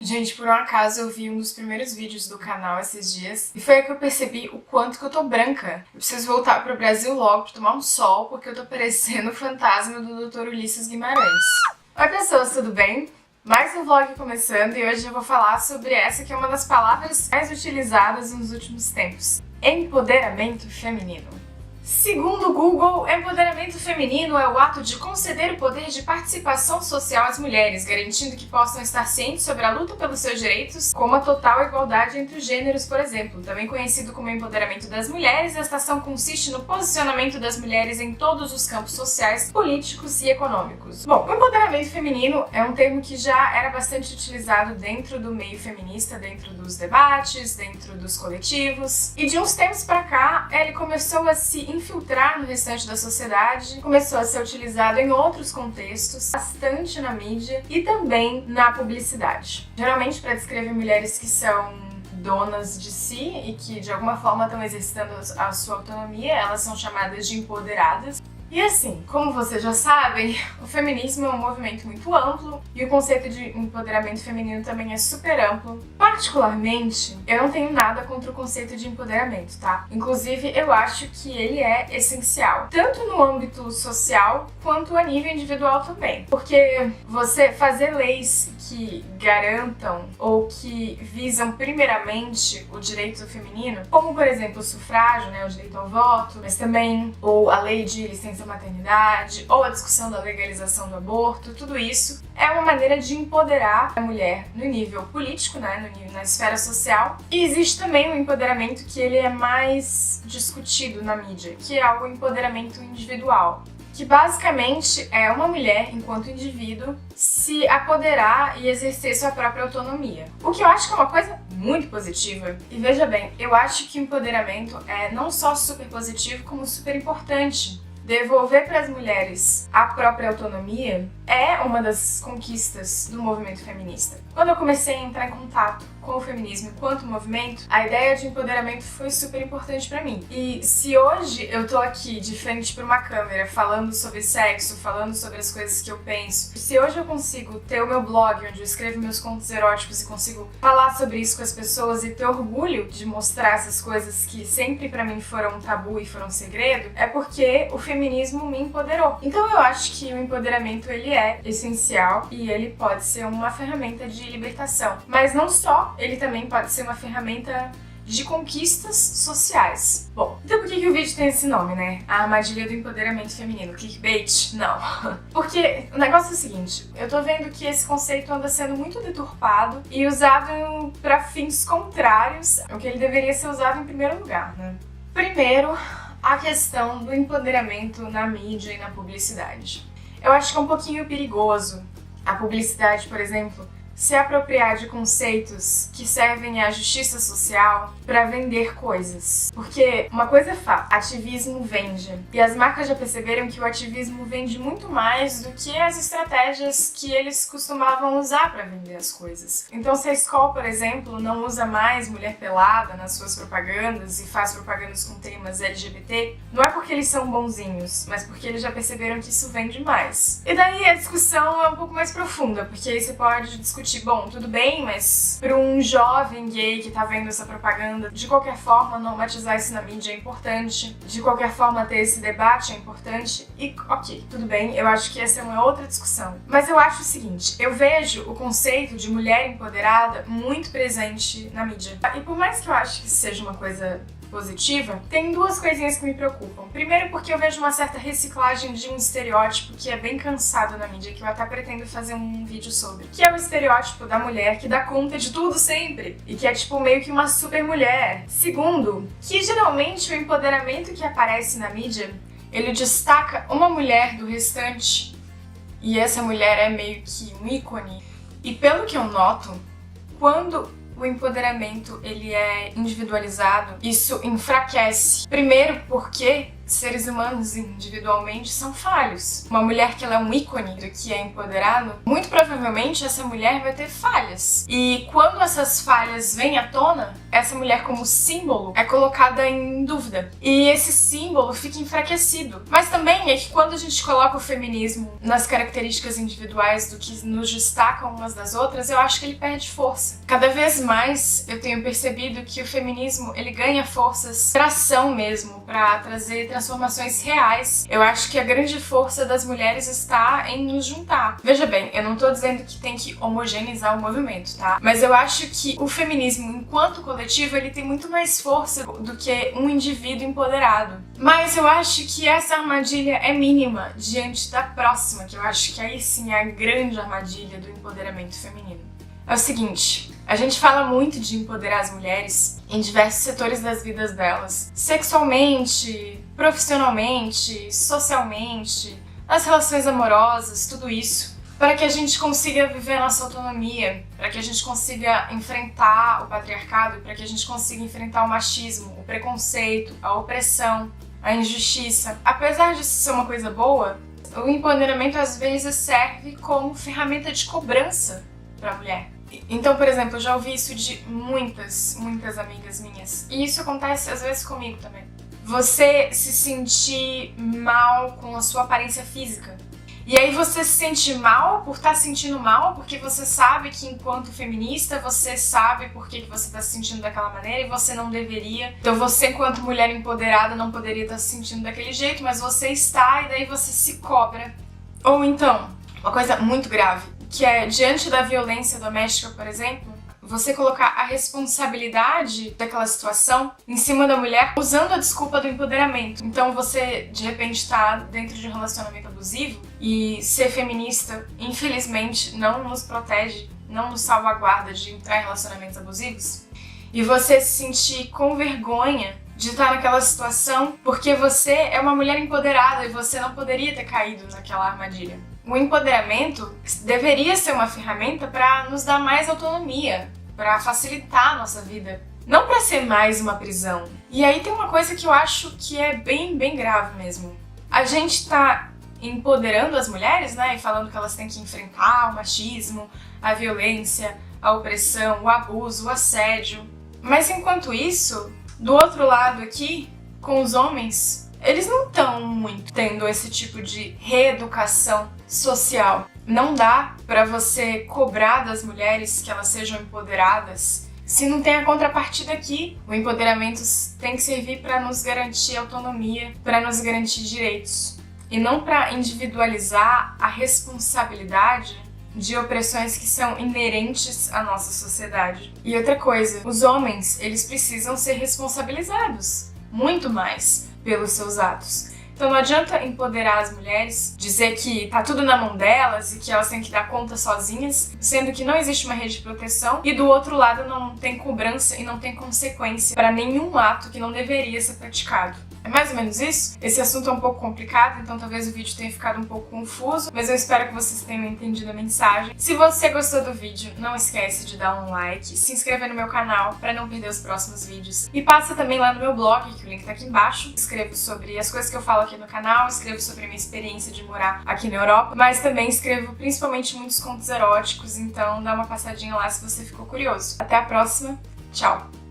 Gente, por um acaso eu vi um dos primeiros vídeos do canal esses dias e foi aí que eu percebi o quanto que eu tô branca. Eu preciso voltar pro Brasil logo pra tomar um sol porque eu tô parecendo o fantasma do Dr. Ulisses Guimarães. Oi pessoas, tudo bem? Mais um vlog começando e hoje eu vou falar sobre essa que é uma das palavras mais utilizadas nos últimos tempos: empoderamento feminino. Segundo o Google, empoderamento feminino é o ato de conceder o poder de participação social às mulheres, garantindo que possam estar cientes sobre a luta pelos seus direitos, como a total igualdade entre os gêneros, por exemplo. Também conhecido como empoderamento das mulheres, esta ação consiste no posicionamento das mulheres em todos os campos sociais, políticos e econômicos. Bom, o empoderamento feminino é um termo que já era bastante utilizado dentro do meio feminista, dentro dos debates, dentro dos coletivos, e de uns tempos pra cá ele começou a se infiltrar no restante da sociedade, começou a ser utilizado em outros contextos, bastante na mídia e também na publicidade. Geralmente para descrever mulheres que são donas de si e que de alguma forma estão exercitando a sua autonomia, elas são chamadas de empoderadas. E assim, como vocês já sabem, o feminismo é um movimento muito amplo e o conceito de empoderamento feminino também é super amplo. Particularmente, eu não tenho nada contra o conceito de empoderamento, tá? Inclusive, eu acho que ele é essencial, tanto no âmbito social quanto a nível individual também. Porque você fazer leis que garantam ou que visam primeiramente o direito feminino, como por exemplo o sufrágio, né, o direito ao voto, mas também ou a lei de licença maternidade, ou a discussão da legalização do aborto, tudo isso é uma maneira de empoderar a mulher no nível político, né, na esfera social. E existe também um empoderamento que ele é mais discutido na mídia, que é o empoderamento individual, que basicamente é uma mulher, enquanto indivíduo, se apoderar e exercer sua própria autonomia. O que eu acho que é uma coisa muito positiva. E veja bem, eu acho que o empoderamento é não só super positivo, como super importante. Devolver para as mulheres a própria autonomia é uma das conquistas do movimento feminista. Quando eu comecei a entrar em contato com o feminismo enquanto movimento, a ideia de empoderamento foi super importante para mim. E se hoje eu tô aqui de frente para uma câmera falando sobre sexo, falando sobre as coisas que eu penso, se hoje eu consigo ter o meu blog onde eu escrevo meus contos eróticos e consigo falar sobre isso com as pessoas e ter orgulho de mostrar essas coisas que sempre para mim foram um tabu e foram um segredo, é porque o feminismo me empoderou. Então eu acho que o empoderamento ele é essencial e ele pode ser uma ferramenta de libertação. Mas não só, ele também pode ser uma ferramenta de conquistas sociais. Bom, então por que o vídeo tem esse nome, né? A armadilha do empoderamento feminino. Clickbait? Não. Porque o negócio é o seguinte, eu tô vendo que esse conceito anda sendo muito deturpado e usado para fins contrários ao que ele deveria ser usado em primeiro lugar, né? Primeiro, a questão do empoderamento na mídia e na publicidade. Eu acho que é um pouquinho perigoso a publicidade, por exemplo, se apropriar de conceitos que servem à justiça social para vender coisas. Porque uma coisa é fato, ativismo vende. E as marcas já perceberam que o ativismo vende muito mais do que as estratégias que eles costumavam usar para vender as coisas. Então se a Skol, por exemplo, não usa mais mulher pelada nas suas propagandas e faz propagandas com temas LGBT, não é porque eles são bonzinhos, mas porque eles já perceberam que isso vende mais. E daí a discussão é um pouco mais profunda, porque aí você pode discutir, bom, tudo bem, mas para um jovem gay que tá vendo essa propaganda, de qualquer forma, normatizar isso na mídia é importante, de qualquer forma ter esse debate é importante, e ok, tudo bem, eu acho que essa é uma outra discussão. Mas eu acho o seguinte, eu vejo o conceito de mulher empoderada muito presente na mídia. E por mais que eu acho que isso seja uma coisa positiva, tem duas coisinhas que me preocupam. Primeiro, porque eu vejo uma certa reciclagem de um estereótipo que é bem cansado na mídia, que eu até pretendo fazer um vídeo sobre, que é o estereótipo da mulher que dá conta de tudo sempre e que é tipo meio que uma super mulher. Segundo, que geralmente o empoderamento que aparece na mídia, ele destaca uma mulher do restante e essa mulher é meio que um ícone. E pelo que eu noto, quando o empoderamento ele é individualizado, isso enfraquece. Primeiro porque seres humanos individualmente são falhos. Uma mulher que ela é um ícone do que é empoderado, muito provavelmente essa mulher vai ter falhas. E quando essas falhas vêm à tona, essa mulher como símbolo é colocada em dúvida. E esse símbolo fica enfraquecido. Mas também é que quando a gente coloca o feminismo nas características individuais do que nos destacam umas das outras, eu acho que ele perde força. Cada vez mais eu tenho percebido que o feminismo ele ganha forças pra ação mesmo, pra trazer transformações reais. Eu acho que a grande força das mulheres está em nos juntar. Veja bem, eu não tô dizendo que tem que homogeneizar o movimento, tá? Mas eu acho que o feminismo, enquanto coletivo, ele tem muito mais força do que um indivíduo empoderado. Mas eu acho que essa armadilha é mínima diante da próxima, que eu acho que aí sim é a grande armadilha do empoderamento feminino. É o seguinte, a gente fala muito de empoderar as mulheres em diversos setores das vidas delas. Sexualmente, profissionalmente, socialmente, nas relações amorosas, tudo isso. Para que a gente consiga viver a nossa autonomia, para que a gente consiga enfrentar o patriarcado, para que a gente consiga enfrentar o machismo, o preconceito, a opressão, a injustiça. Apesar disso ser uma coisa boa, o empoderamento às vezes serve como ferramenta de cobrança para a mulher. Então, por exemplo, eu já ouvi isso de muitas amigas minhas. E isso acontece às vezes comigo também. Você se sentir mal com a sua aparência física. E aí você se sente mal por estar se sentindo mal, porque você sabe que enquanto feminista, você sabe por que você está se sentindo daquela maneira e você não deveria. Então você, enquanto mulher empoderada, não poderia estar se sentindo daquele jeito, mas você está e daí você se cobra. Ou então, uma coisa muito grave, que é diante da violência doméstica, por exemplo, você colocar a responsabilidade daquela situação em cima da mulher usando a desculpa do empoderamento. Então você, de repente, está dentro de um relacionamento abusivo e ser feminista, infelizmente, não nos protege, não nos salvaguarda de entrar em relacionamentos abusivos. E você se sentir com vergonha de estar naquela situação porque você é uma mulher empoderada e você não poderia ter caído naquela armadilha. O empoderamento deveria ser uma ferramenta para nos dar mais autonomia, para facilitar a nossa vida, não para ser mais uma prisão. E aí tem uma coisa que eu acho que é bem grave mesmo. A gente tá empoderando as mulheres, né, e falando que elas têm que enfrentar o machismo, a violência, a opressão, o abuso, o assédio. Mas enquanto isso, do outro lado aqui, com os homens, eles não estão muito tendo esse tipo de reeducação social. Não dá pra você cobrar das mulheres que elas sejam empoderadas se não tem a contrapartida aqui. O empoderamento tem que servir para nos garantir autonomia, para nos garantir direitos, e não para individualizar a responsabilidade de opressões que são inerentes à nossa sociedade. E outra coisa, os homens, eles precisam ser responsabilizados muito mais pelos seus atos. Então não adianta empoderar as mulheres, dizer que tá tudo na mão delas e que elas têm que dar conta sozinhas, sendo que não existe uma rede de proteção e do outro lado não tem cobrança e não tem consequência para nenhum ato que não deveria ser praticado. É mais ou menos isso? Esse assunto é um pouco complicado, então talvez o vídeo tenha ficado um pouco confuso, mas eu espero que vocês tenham entendido a mensagem. Se você gostou do vídeo, não esquece de dar um like, se inscrever no meu canal para não perder os próximos vídeos. E passa também lá no meu blog, que o link tá aqui embaixo. Escrevo sobre as coisas que eu falo aqui no canal, escrevo sobre a minha experiência de morar aqui na Europa, mas também escrevo principalmente muitos contos eróticos, então dá uma passadinha lá se você ficou curioso. Até a próxima, tchau!